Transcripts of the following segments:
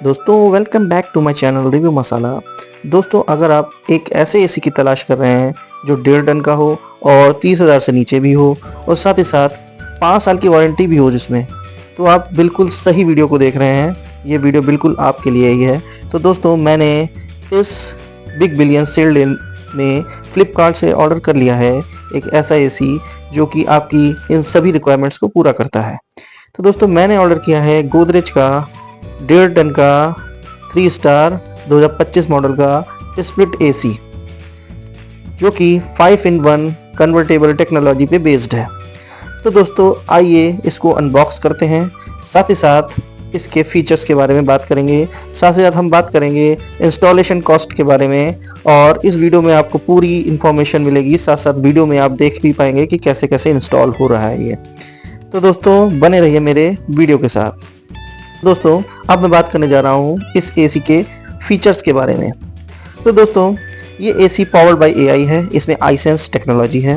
दोस्तों welcome back to my channel review masala. दोस्तों अगर आप एक ऐसे एसी की तलाश कर रहे हैं जो 1.5 टन का हो और 30,000 से नीचे भी हो और साथ ही साथ 5 साल की वारंटी भी हो जिसमें, तो आप बिल्कुल सही वीडियो को देख रहे हैं। ये वीडियो बिल्कुल आपके लिए ही है। तो दोस्तों मैंने इस बिग बिलियन सेल डे में फ्लिपकार्ट से ऑर्डर कर लिया है एक ऐसा एसी जो कि आपकी इन सभी रिक्वायरमेंट्स को पूरा करता है। तो दोस्तों मैंने ऑर्डर किया है गोदरेज का 1.5 टन का 3 स्टार 2025 मॉडल का स्प्लिट एसी जो कि 5-in-1 कन्वर्टेबल टेक्नोलॉजी पे बेस्ड है। तो दोस्तों आइए इसको अनबॉक्स करते हैं, साथ ही साथ इसके फीचर्स के बारे में बात करेंगे, साथ ही साथ हम बात करेंगे इंस्टॉलेशन कॉस्ट के बारे में। और इस वीडियो में आपको पूरी इन्फॉर्मेशन मिलेगी, साथ साथ वीडियो में आप देख भी पाएंगे कि कैसे कैसे इंस्टॉल हो रहा है ये। तो दोस्तों बने रहिए मेरे वीडियो के साथ। दोस्तों अब मैं बात करने जा रहा हूँ इस एसी के फीचर्स के बारे में। तो दोस्तों ये एसी पावर्ड बाय एआई है, इसमें iSense टेक्नोलॉजी है।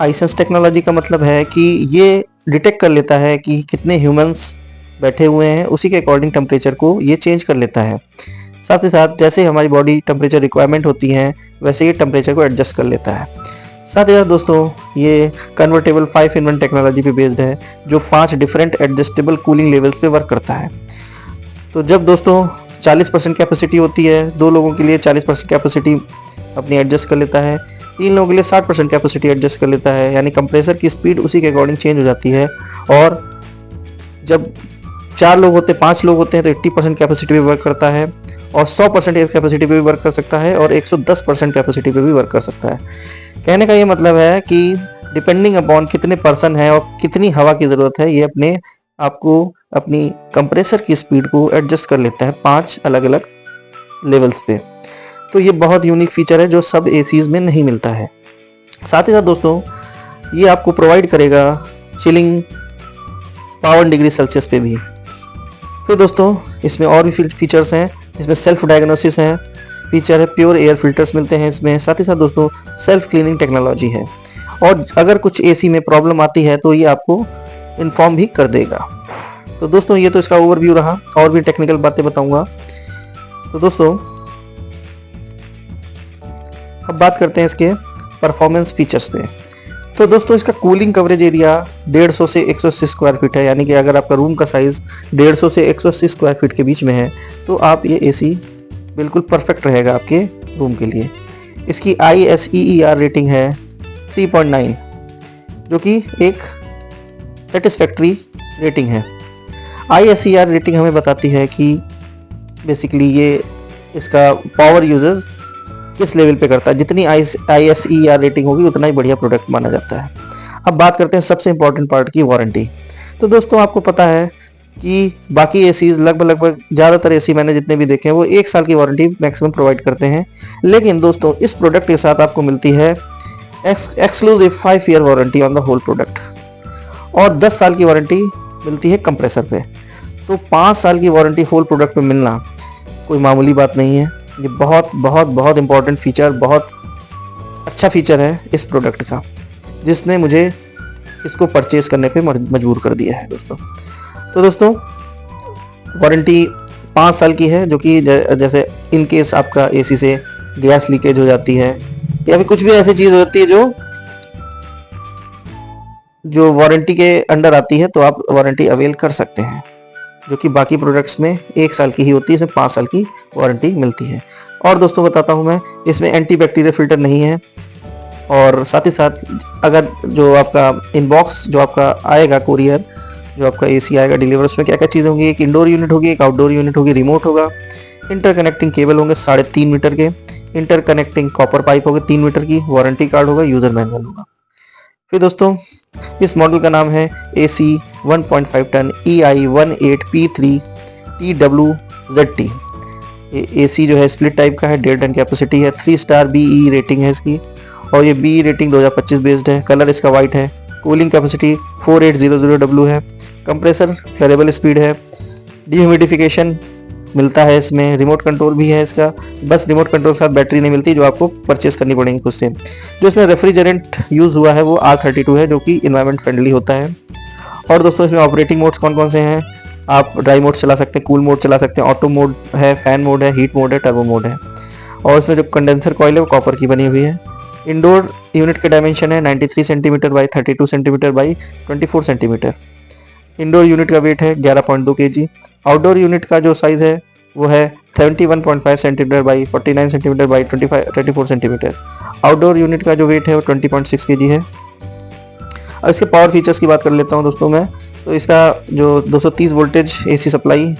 iSense टेक्नोलॉजी का मतलब है कि ये डिटेक्ट कर लेता है कि कितने ह्यूमंस बैठे हुए हैं, उसी के अकॉर्डिंग टेम्परेचर को ये चेंज कर लेता है। साथ ही साथ जैसे हमारी बॉडी टेम्परेचर रिक्वायरमेंट होती है वैसे ये टेम्परेचर को एडजस्ट कर लेता है। साथ ही साथ दोस्तों ये कन्वर्टेबल 5-in-1 टेक्नोलॉजी पे बेस्ड है जो 5 डिफरेंट एडजस्टेबल कूलिंग लेवल्स पे वर्क करता है। तो जब दोस्तों 40% कैपेसिटी होती है, 2 लोगों के लिए 40% कैपेसिटी अपनी एडजस्ट कर लेता है, 3 लोगों के लिए 60% कैपेसिटी एडजस्ट कर लेता है, यानी कंप्रेसर की स्पीड उसी के अकॉर्डिंग चेंज हो जाती है। और जब 4 लोग होते हैं 5 लोग होते हैं तो 80% कैपेसिटी पे वर्क करता है और 100% कैपेसिटी पे भी वर्क कर सकता है और 110% कैपेसिटी पे भी वर्क कर सकता है। कहने का ये मतलब है कि डिपेंडिंग अपॉन कितने पर्सन है और कितनी हवा की ज़रूरत है, ये अपने आपको अपनी कंप्रेसर की स्पीड को एडजस्ट कर लेता है 5 अलग अलग लेवल्स पे। तो ये बहुत यूनिक फीचर है जो सब एसीज में नहीं मिलता है। साथ ही साथ दोस्तों ये आपको प्रोवाइड करेगा चिलिंग 52 डिग्री सेल्सियस पे भी। फिर दोस्तों इसमें और भी फीचर्स हैं, इसमें सेल्फ डायग्नोसिस है, फीचर है, प्योर एयर फिल्टर्स मिलते हैं इसमें। साथ ही साथ दोस्तों सेल्फ क्लीनिंग टेक्नोलॉजी है और अगर कुछ एसी में प्रॉब्लम आती है तो ये आपको इन्फॉर्म भी कर देगा। तो दोस्तों ये तो इसका ओवरव्यू रहा, और भी टेक्निकल बातें बताऊंगा। तो दोस्तों अब बात करते हैं इसके परफॉर्मेंस फीचर्स पे। तो दोस्तों इसका कूलिंग कवरेज एरिया 150 से 180 स्क्वायर फीट है, यानी कि अगर आपका रूम का साइज 150 से 180 स्क्वायर फीट के बीच में है तो आप ये एसी बिल्कुल परफेक्ट रहेगा आपके रूम के लिए। इसकी ISEER रेटिंग है 3.9 जो कि एक सेटिस्फैक्ट्री रेटिंग है। ISEER रेटिंग हमें बताती है कि बेसिकली ये इसका पावर यूजेस किस लेवल पे करता है। जितनी ISEER रेटिंग होगी उतना ही बढ़िया प्रोडक्ट माना जाता है। अब बात करते हैं सबसे इंपॉर्टेंट पार्ट की, वारंटी। तो दोस्तों आपको पता है कि बाकी एसीज लगभग ज़्यादातर एसी मैंने जितने भी देखे हैं वो 1 साल की वारंटी मैक्सिमम प्रोवाइड करते हैं, लेकिन दोस्तों इस प्रोडक्ट के साथ आपको मिलती है exclusive 5 year warranty on the whole product और 10 साल की वारंटी मिलती है कंप्रेसर पे। तो 5 साल की वारंटी होल प्रोडक्ट पे मिलना कोई मामूली बात नहीं है। ये बहुत बहुत बहुत इंपॉर्टेंट फीचर, बहुत अच्छा फीचर है इस प्रोडक्ट का, जिसने मुझे इसको परचेज करने पे मजबूर कर दिया है दोस्तों। तो दोस्तों वारंटी 5 साल की है, जो कि जैसे इन केस आपका एसी से गैस लीकेज हो जाती है या फिर कुछ भी ऐसी चीज़ होती है जो वारंटी के अंडर आती है तो आप वारंटी अवेल कर सकते हैं, जो कि बाकी प्रोडक्ट्स में 1 साल की ही होती है, इसमें 5 साल की वारंटी मिलती है। और दोस्तों बताता हूँ मैं, इसमें एंटी बैक्टीरियल फिल्टर नहीं है। और साथ ही साथ अगर जो आपका इनबॉक्स जो आपका आएगा कोरियर, जो आपका एसी आएगा डिलीवर, उसमें क्या क्या चीज़ें होंगी, एक इंडोर यूनिट होगी, एक आउटडोर यूनिट होगी, रिमोट होगा, इंटरकनेक्टिंग केबल होंगे 3.5 मीटर के, इंटरकनेक्टिंग कॉपर पाइप होगी 3 मीटर की, वारंटी कार्ड होगा, यूज़र मैनुअल होगा। फिर दोस्तों इस मॉडल का नाम है AC 1.5 टन EI18P3 TWZT। ये AC जो है स्प्लिट टाइप का है, 1.5 टन कैपेसिटी है, 3 स्टार BE रेटिंग है इसकी और ये BE रेटिंग 2025 बेस्ड है। कलर इसका वाइट है, कूलिंग कैपेसिटी 4800W है, कंप्रेसर वेरिएबल स्पीड है, डिह्यूमिडिफिकेशन मिलता है इसमें, रिमोट कंट्रोल भी है इसका, बस रिमोट कंट्रोल के साथ बैटरी नहीं मिलती जो आपको परचेस करनी पड़ेगी खुद से। जो इसमें रेफ्रिजरेंट यूज़ हुआ है वो R32 है जो कि इन्वायरमेंट फ्रेंडली होता है। और दोस्तों इसमें ऑपरेटिंग मोड्स कौन कौन से हैं, आप ड्राई मोड चला सकते हैं, कूल मोड चला सकते हैं, ऑटो मोड है, फैन मोड है, हीट मोड है, टर्बो मोड है। और इसमें जो कंडेंसर कॉइल है वो कॉपर की बनी हुई है। इंडोर यूनिट के डायमेंशन है 93 centimetre by 32 centimetre by 24 centimetre. Indoor unit का वेट है 11.2 kg। आउटडोर यूनिट का जो साइज़ है वो है 71.5 centimetre by 49 centimetre by 24 centimetre. Outdoor unit का जो वेट है वो 20.6 kg है। अब इसके पावर फीचर्स की बात कर लेता हूँ दोस्तों मैं। तो इसका जो 230 वोल्टेज AC सप्लाई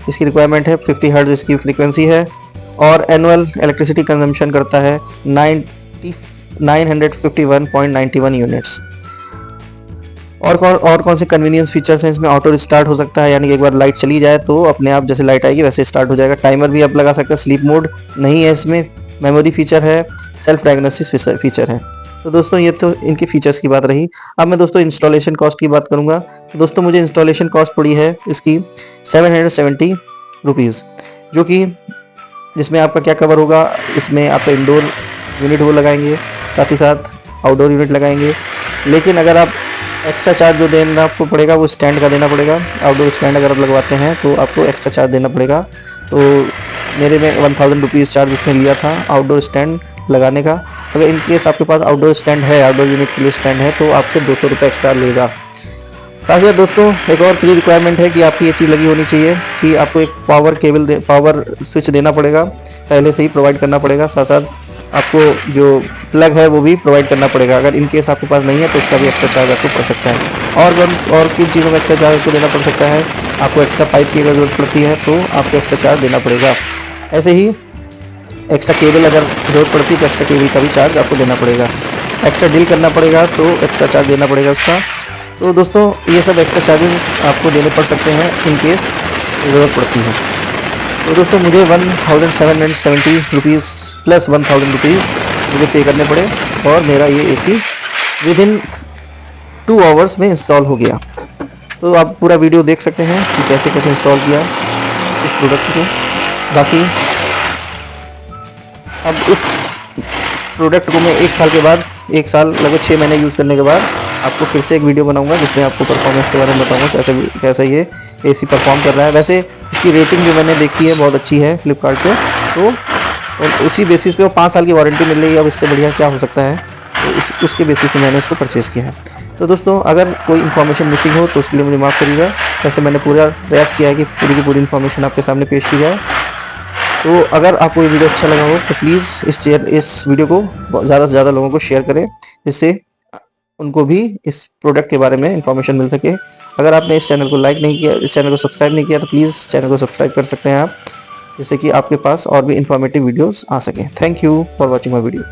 इसकी रिक्वायरमेंट है, 50 हर्ट्ज इसकी फ्रीक्वेंसी है और एनुअल इलेक्ट्रिसिटी कंजम्पशन करता है 951.91 यूनिट्स। और कौन से कन्वीनियंस फीचर्स हैं इसमें? ऑटो स्टार्ट हो सकता है, यानी कि एक बार लाइट चली जाए तो अपने आप जैसे लाइट आएगी वैसे स्टार्ट हो जाएगा। टाइमर भी आप लगा सकते हैं। स्लीप मोड नहीं है इसमें। मेमोरी फीचर है, सेल्फ डायग्नोसिस फीचर है। तो दोस्तों ये तो इनके फीचर्स की बात रही। अब मैं दोस्तों इंस्टॉलेशन कॉस्ट की बात करूंगा। तो दोस्तों मुझे इंस्टॉलेशन कॉस्ट पड़ी है इसकी 770 रुपीज़, जो कि जिसमें आपका क्या कवर होगा, इसमें आपका इंडोर यूनिट वो लगाएंगे, साथ ही साथ आउटडोर यूनिट लगाएंगे। लेकिन अगर आप एक्स्ट्रा चार्ज जो देना आपको पड़ेगा वो स्टैंड का देना पड़ेगा। आउटडोर स्टैंड अगर आप लगवाते हैं तो आपको एक्स्ट्रा चार्ज देना पड़ेगा। तो मेरे में 1000 रुपीज़ चार्ज उसने लिया था आउटडोर स्टैंड लगाने का। अगर इन केस आपके पास आउटडोर स्टैंड है, आउटडोर यूनिट के लिए स्टैंड है, तो आपसे 200 रुपये एक्स्ट्रा लेगा। साथ ही साथ दोस्तों एक और प्री रिक्वायरमेंट है कि आपकी ये चीज़ लगी होनी चाहिए कि आपको एक पावर स्विच देना पड़ेगा, पहले से ही प्रोवाइड करना पड़ेगा। साथ साथ आपको जो प्लग है वो भी प्रोवाइड करना पड़ेगा। अगर इन केस आपके पास नहीं है तो उसका भी एक्स्ट्रा चार्ज आपको पड़ सकता है। और किन चीज़ों में एक्स्ट्रा चार्ज आपको देना पड़ सकता है? आपको एक्स्ट्रा पाइप की अगर जरूरत पड़ती है तो आपको एक्स्ट्रा चार्ज देना पड़ेगा। ऐसे ही एक्स्ट्रा केबल अगर जरूरत पड़ती है तो एक्स्ट्रा केबल का भी चार्ज आपको देना पड़ेगा। एक्स्ट्रा डील करना पड़ेगा तो एक्स्ट्रा चार्ज देना पड़ेगा उसका। तो दोस्तों ये सब एक्स्ट्रा चार्जेस आपको देने पड़ सकते हैं इन केस ज़रूरत पड़ती है। तो दोस्तों मुझे 1770 रुपीज़ प्लस 1000 रुपीज़ मुझे पे करने पड़े और मेरा ये AC विद इन 2 आवर्स में इंस्टॉल हो गया। तो आप पूरा वीडियो देख सकते हैं कि कैसे कैसे इंस्टॉल किया इस प्रोडक्ट को। बाकी अब इस प्रोडक्ट को मैं 1 साल के बाद, 1 साल लगभग 6 महीने यूज़ करने के बाद आपको फिर से एक वीडियो बनाऊंगा जिसमें आपको परफॉर्मेंस के बारे में बताऊंगा कैसे ये AC परफॉर्म कर रहा है। वैसे इसकी रेटिंग जो मैंने देखी है बहुत अच्छी है फ्लिपकार्ट से, तो और उसी बेसिस पे वो 5 साल की वारंटी मिल रही है। अब इससे बढ़िया क्या हो सकता है, तो उसके बेसिस पे मैंने इसको परचेज़ किया है। तो दोस्तों अगर कोई इन्फॉर्मेशन मिसिंग हो तो उसके लिए मुझे माफ़ करिएगा। वैसे मैंने पूरा प्रयास किया है कि पूरी की पूरी इन्फॉर्मेशन आपके सामने पेश की जाए। तो अगर आपको ये वीडियो अच्छा लगा हो तो प्लीज़ इस वीडियो को ज़्यादा से ज़्यादा लोगों को शेयर करें, जिससे उनको भी इस प्रोडक्ट के बारे में इंफॉर्मेशन मिल सके। अगर आपने इस चैनल को लाइक नहीं किया, इस चैनल को सब्सक्राइब नहीं किया, तो प्लीज़ चैनल को सब्सक्राइब कर सकते हैं आप, जिससे कि आपके पास और भी इंफॉर्मेटिव वीडियोस आ सकें। Thank you for watching my video.